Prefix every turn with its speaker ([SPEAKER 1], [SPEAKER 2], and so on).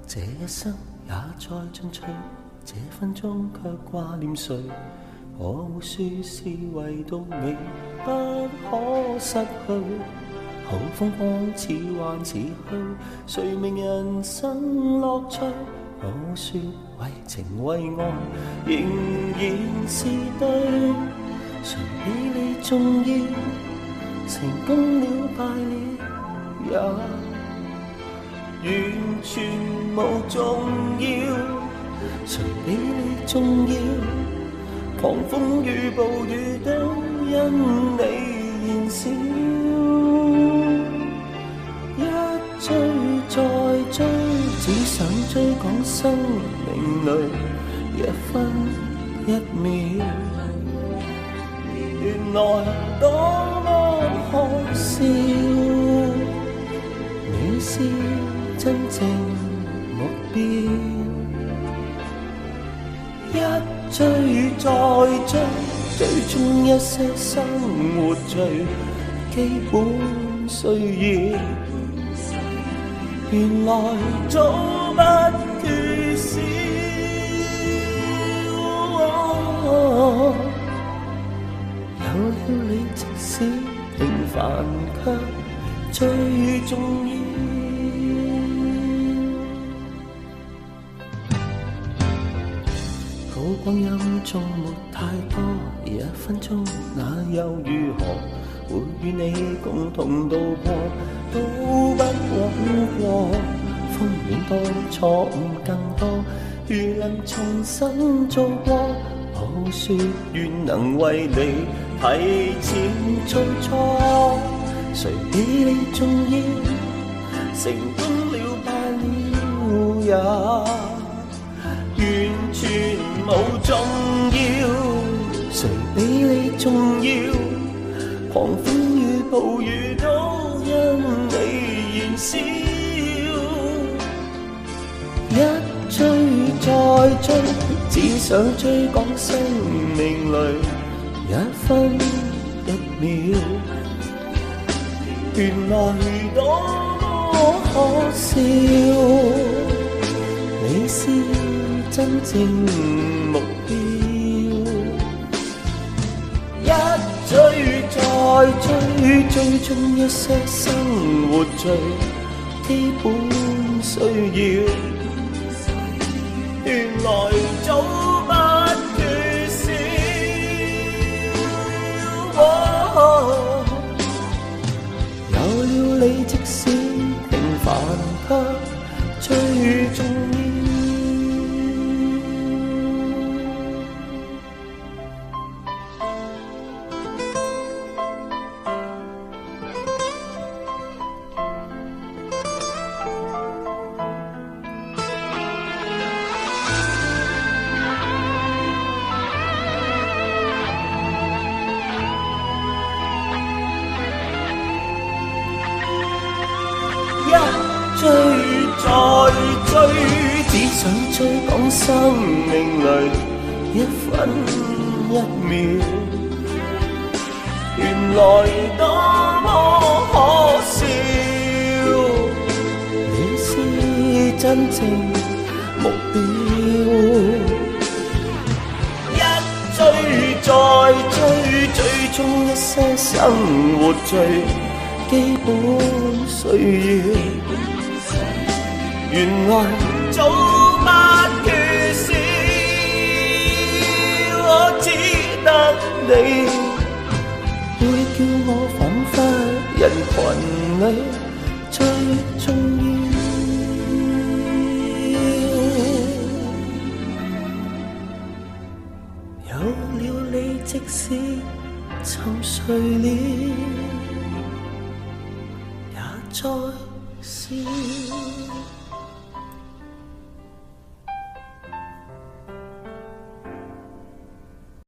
[SPEAKER 1] 這一生也在進取，這分鐘卻掛念誰？我會說是唯獨你不可失去。好風光似幻似虛，誰明人生樂趣？我說為情為愛仍然是對，誰比你重要？成功了敗了也完全無重要，誰比你重要？狂風與暴雨都因你燃燒，一追再追，只想追趕生命裏一分一秒。原來多麼可笑，你是真正目標。一追再追，追蹤一些生活最基本需要。原來早不缺少，有了你，即使平凡卻最重要。好光陰縱沒太多，一分鐘那又如何？會與你共同度過，都不枉過。風險多，錯誤更多，如能重新做過，我說願能為你提前做錯。誰比你重要？成功了敗了也完全無重要，誰比你重要？狂風與暴雨都因你燃燒，一追再追，只想追趕生命裏一分一秒。原來多麼可笑，你是真正目標。一追再追，追蹤一些生活最基本需要。原來早不缺少，有了你，即使平凡卻最重要。一追再追，只想追趕生命裏一分一秒。原來多麼可笑，你是真正目標。一追再追，追蹤一些生活最基本需要。原來早不缺少，我只得你會叫我彷彿人群裏最重要。有了你，即使沉睡了也在笑。